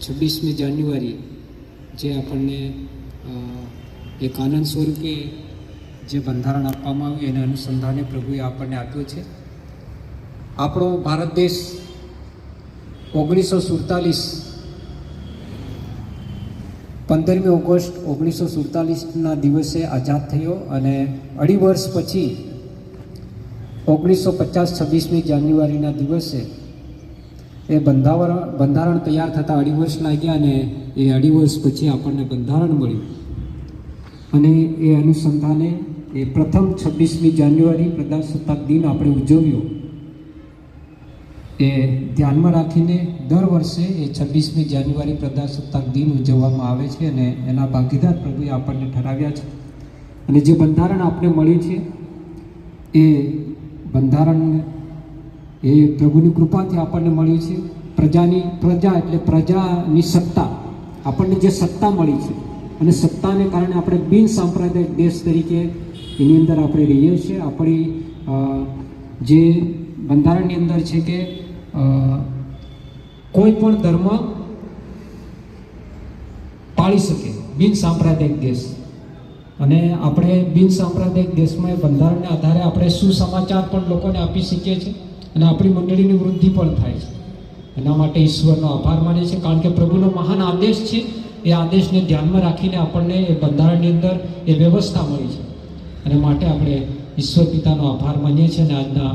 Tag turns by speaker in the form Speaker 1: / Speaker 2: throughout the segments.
Speaker 1: 26મી જાન્યુઆરી જે આપણને એક આનંદ સ્વરૂપે જે બંધારણ આપવામાં આવ્યું એના અનુસંધાને પ્રભુએ આપણને આપ્યો છે. આપણો ભારત દેશ 15મી ઓગસ્ટ 1947ના દિવસે આઝાદ થયો અને 2.5 વર્ષ પછી 1950 26મી જાન્યુઆરીના દિવસે એ બંધારણ તૈયાર થતાં 2.5 વર્ષ લાગ્યા અને એ 2.5 વર્ષ પછી આપણને બંધારણ મળ્યું. અને એ અનુસંધાને એ પ્રથમ 26મી જાન્યુઆરી પ્રજાસત્તાક દિન આપણે ઉજવ્યો. એ ધ્યાનમાં રાખીને દર વર્ષે એ 26મી જાન્યુઆરી પ્રજાસત્તાક દિન ઉજવવામાં આવે છે અને એના ભાગીદાર પ્રભુએ આપણને ઠરાવ્યા છે. અને જે બંધારણ આપણે મળ્યું છે એ બંધારણ એ પ્રભુની કૃપાથી આપણને મળ્યું છે. પ્રજા એટલે પ્રજાની સત્તા, આપણને જે સત્તા મળી છે અને સત્તાને કારણે આપણે બિન સાંપ્રદાયિક દેશ તરીકે એની અંદર આપણે રહીએ છીએ. આપણી જે બંધારણની અંદર છે કે કોઈ પણ ધર્મ પાળી શકે, બિન સાંપ્રદાયિક દેશ. અને આપણે બિન સાંપ્રદાયિક દેશમાં એ બંધારણના આધારે આપણે સુસમાચાર પણ લોકોને આપી શકીએ છીએ અને આપણી મંડળીની વૃદ્ધિ પણ થાય છે. એના માટે ઈશ્વરનો આભાર માનીએ છીએ, કારણ કે પ્રભુનો મહાન આદેશ છે. એ આદેશને ધ્યાનમાં રાખીને આપણને એ બંધારણની અંદર એ વ્યવસ્થા મળી છે અને માટે આપણે ઈશ્વર પિતાનો આભાર માનીએ છીએ. અને આજના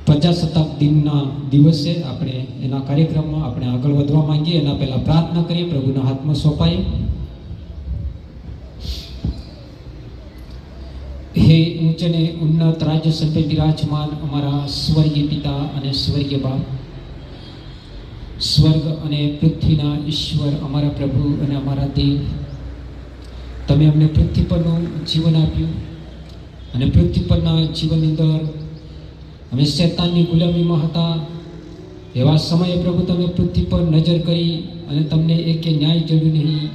Speaker 1: પ્રજાસત્તાક દિનના દિવસે આપણે એના કાર્યક્રમમાં આપણે આગળ વધવા માંગીએ. એના પહેલાં પ્રાર્થના કરીએ, પ્રભુના હાથમાં સોંપાઈએ. હે ઊંચ અને ઉન્નત રાજ્ય સંપે બિરાજમાન અમારા સ્વર્ગીય પિતા અને સ્વર્ગીય બાપ, સ્વર્ગ અને પૃથ્વીના ઈશ્વર, અમારા પ્રભુ અને અમારા દેવ, તમે અમને પૃથ્વી પરનું જીવન આપ્યું અને પૃથ્વી પરના જીવનની અંદર અમે શૈતાનની ગુલામીમાં હતા. એવા સમયે પ્રભુ તમે પૃથ્વી પર નજર કરી અને તમને એક ન્યાય જડ્યું નહીં,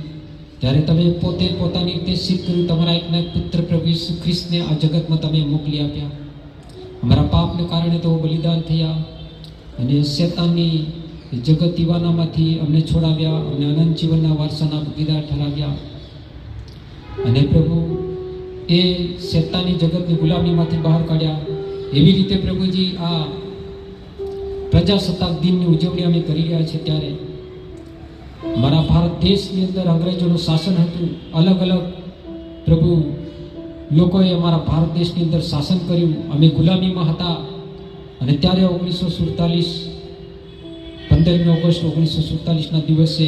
Speaker 1: ત્યારે તમે પોતે પોતાની રીતે સિદ્ધ કર્યું. તમારા એકના પુત્ર પ્રભુ ઈસુ ખ્રિસ્તને આ જગતમાં તમે મોકલી આપ્યા. અમારા પાપને કારણે તેઓ બલિદાન થયા અને શૈતાનની જગત દીવાનામાંથી અમને છોડાવ્યા, અમને અનંત જીવનના વારસાના ભાગીદાર ઠરાવ્યા. અને પ્રભુ એ શૈતાનની જગતની ગુલામીમાંથી બહાર કાઢ્યા. એવી રીતે પ્રભુજી આ પ્રજાસત્તાક દિનની ઉજવણી અમે કરી રહ્યા છીએ, ત્યારે મારા ભારત દેશની અંદર અંગ્રેજોનું શાસન હતું. અલગ અલગ પ્રભુ લોકોએ અમારા ભારત દેશની અંદર શાસન કર્યું. અમે ગુલામીમાં હતા અને ત્યારે 15મી ઓગસ્ટ 1947ના દિવસે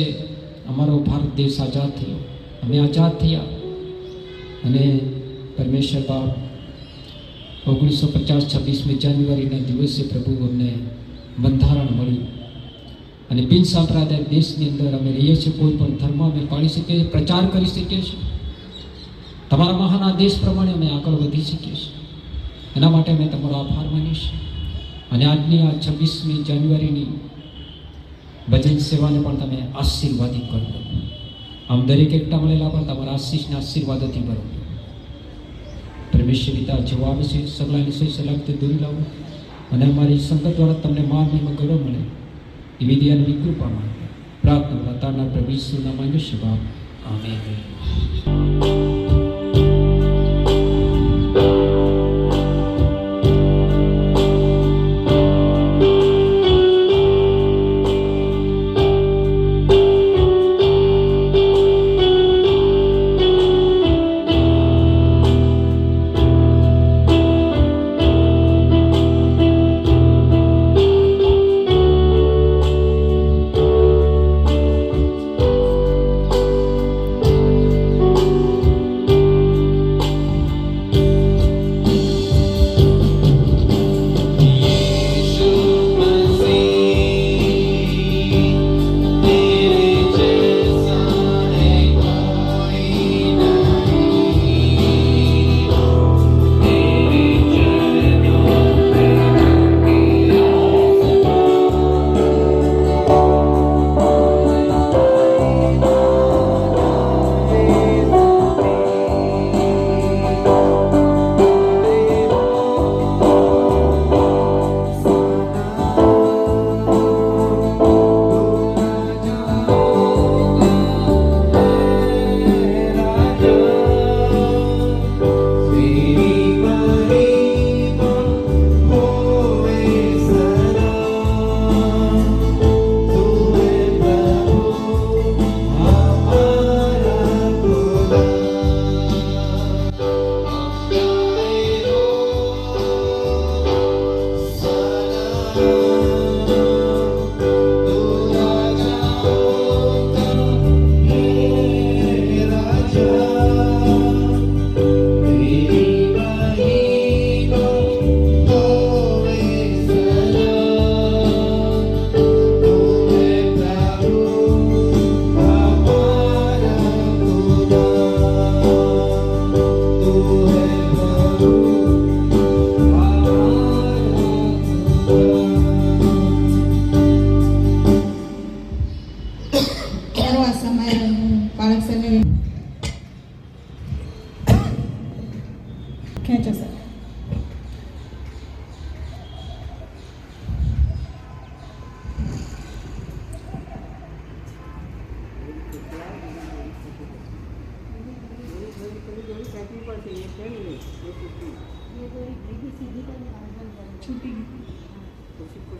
Speaker 1: અમારો ભારત દેશ આઝાદ થયો. અમે આઝાદ થયા અને પરમેશ્વર બાપ 1950 26મી જાન્યુઆરીના દિવસે પ્રભુ અમને બંધારણ મળ્યું અને બિન સાંપ્રદાયિક દેશની અંદર અમે રહીએ છીએ. કોઈ પણ ધર્મ અમે પાળી શકીએ છીએ, પ્રચાર કરી શકીએ છીએ. તમારા મહાન આદેશ પ્રમાણે અમે આગળ વધી શકીએ છીએ. એના માટે અમે તમારો આભાર માનીએ છીએ. અને આજની આ 26મી જાન્યુઆરીની ભજન સેવાને પણ તમે આશીર્વાદિત કરો. આમ દરેક એકઠા મળેલા પણ તમારા આશીષના આશીર્વાદોથી ભરો. પરમેશ્વર પિતા જવાબ છે, સગલાની સહી સલામતી દૂર લાવો અને અમારી સંગત દ્વારા તમને માનવીમાં ગળો મળે એવી દયાની કૃપામાં પ્રાર્થના તારના પ્રભુ ઈસુના માંગે છે બાપ. આમેન.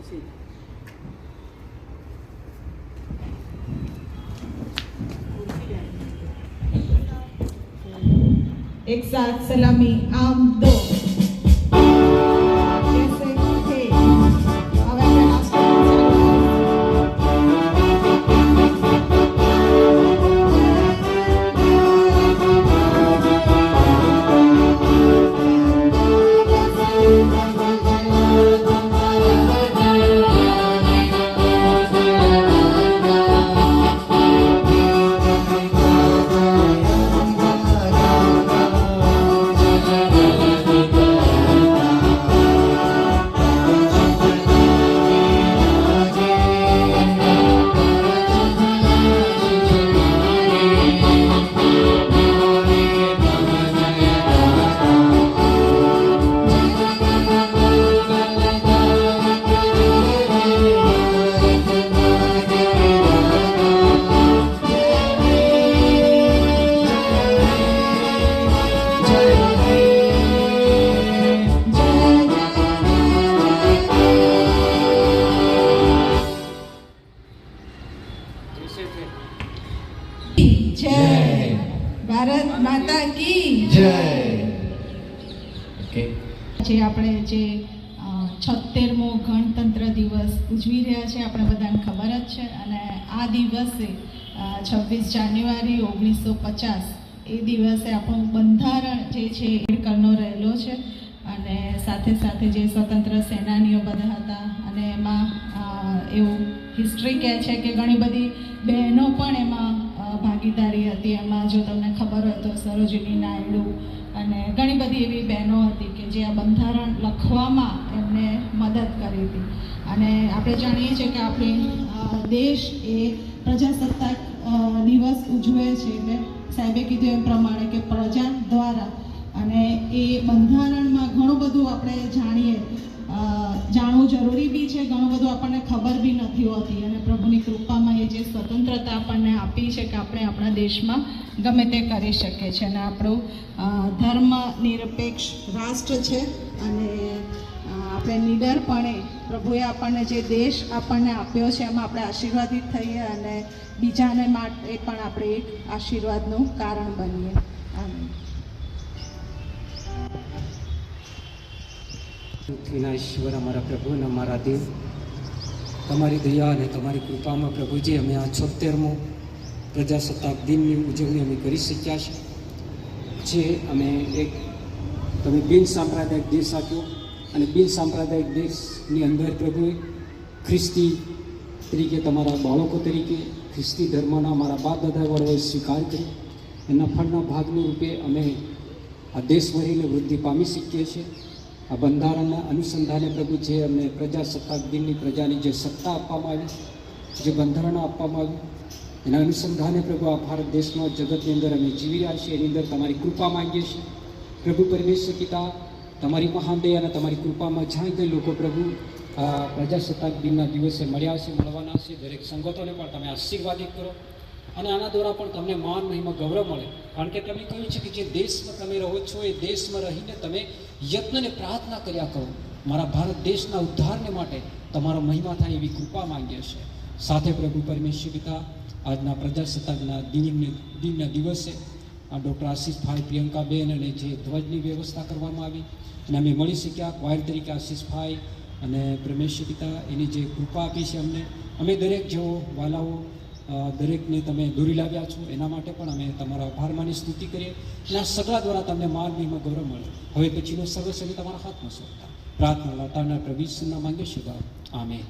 Speaker 2: एक साथ सलामी, 1, 2 जैसे थे अब આપણે નાસ્તો जय भारत माता की
Speaker 1: જય. ઓકે,
Speaker 2: જે આપણે જે 76મો ગણતંત્ર દિવસ ઉજવી રહ્યા છે આપણે બધાને ખબર જ છે. અને આ દિવસે 26 જાન્યુઆરી 1950 એ દિવસે આપણું બંધારણ જે છે એ કરનો રહેલો છે. અને સાથે સાથે જે સ્વતંત્ર સેનાનીઓ બધા હતા અને એમાં એવું હિસ્ટ્રી કહે છે કે ઘણી બધી બહેનો પણ એમાં ભાગીદારી હતી. એમાં જો તમને ખબર હોય તો સરોજિની નાયડુ અને ઘણી બધી એવી બહેનો હતી કે જે આ બંધારણ લખવામાં એમને મદદ કરી હતી. અને આપણે જાણીએ છીએ કે આપણે દેશ એ પ્રજાસત્તાક દિવસ ઉજવે છે એટલે સાહેબે કીધું એમ પ્રમાણે કે પ્રજા દ્વારા. અને એ બંધારણમાં ઘણું બધું આપણે જાણવું જરૂરી બી છે, ઘણું બધું આપણને ખબર બી નથી હોતી. અને પ્રભુની કૃપામાં એ જે સ્વતંત્રતા આપણને આપી છે કે આપણે આપણા દેશમાં ગમે તે કરી શકીએ છીએ. અને આપણું ધર્મ નિરપેક્ષ રાષ્ટ્ર છે. અને આપણે નિડરપણે પ્રભુએ આપણને જે દેશ આપણને આપ્યો છે એમાં આપણે આશીર્વાદિત થઈએ અને બીજાને માટે પણ આપણે એક આશીર્વાદનું કારણ બનીએ. આમીન.
Speaker 1: પૃથ્વીના ઈશ્વર અમારા પ્રભુ અને અમારા દેવ, તમારી દયા અને તમારી કૃપામાં પ્રભુજી અમે આ 76મો પ્રજાસત્તાક દિનની ઉજવણી અમે કરી શક્યા છે. જે અમે એક તમે બિન સાંપ્રદાયિક દેશ આપ્યો અને બિન સાંપ્રદાયિક દેશની અંદર પ્રભુએ ખ્રિસ્તી તરીકે તમારા બાળકો તરીકે ખ્રિસ્તી ધર્મના અમારા બાપ દાદા વડોએ સ્વીકાર કરી એના ફળના ભાગનું રૂપે અમે આ દેશ ભરીને વૃદ્ધિ પામી શકીએ છીએ. આ બંધારણના અનુસંધાને પ્રભુ જે અમને પ્રજાસત્તાક દિનની પ્રજાની જે સત્તા આપવામાં આવી, જે બંધારણ આપવામાં આવ્યું, એના અનુસંધાને પ્રભુ આ ભારત દેશમાં જગતની અંદર અમે જીવી રહ્યા છીએ. એની અંદર તમારી કૃપા માંગીએ છીએ પ્રભુ પરમેશ્વર પિતા. તમારી મહાન દયા અને તમારી કૃપામાં જ્યાં કંઈ લોકો પ્રભુ આ પ્રજાસત્તાક દિનના દિવસે મળ્યા છે, મળવાના છે, દરેક સંગતોને પણ તમે આશીર્વાદિત કરો અને આના દ્વારા પણ તમને માન મહિમા ગૌરવ મળે. કારણ કે તમે કહ્યું છે કે જે દેશમાં તમે રહો છો એ દેશમાં રહીને તમે યત્નને પ્રાર્થના કર્યા કરો. મારા ભારત દેશના ઉદ્ધારને માટે તમારો મહિમા થાય એવી કૃપા માંગીએ છીએ. સાથે પ્રભુ પરમેશ્વર પિતા આજના પ્રજાસત્તાકના દિનના દિવસે આ ડૉક્ટર આશીષભાઈ, પ્રિયંકાબેન અને જે ધ્વજની વ્યવસ્થા કરવામાં આવી અને અમે મળી શક્યા ક્વાયર તરીકે આશીષભાઈ અને પરમેશ્વર પિતા એની જે કૃપા આપી છે અમને, અમે દરેક જેઓ વાલાઓ દરેકને તમે દોરી લાવ્યા છો એના માટે પણ અમે તમારો આભાર માની સ્તુતિ કરીએ. અને આ સગડા દ્વારા તમને માન મહિમા ગૌરવ મળે. હવે પછીનો સર્વસ્વ તમારા હાથમાં સોંપતા પ્રાર્થના લાતાના પ્રભુ ઈસુના માંગે છે. આમેન.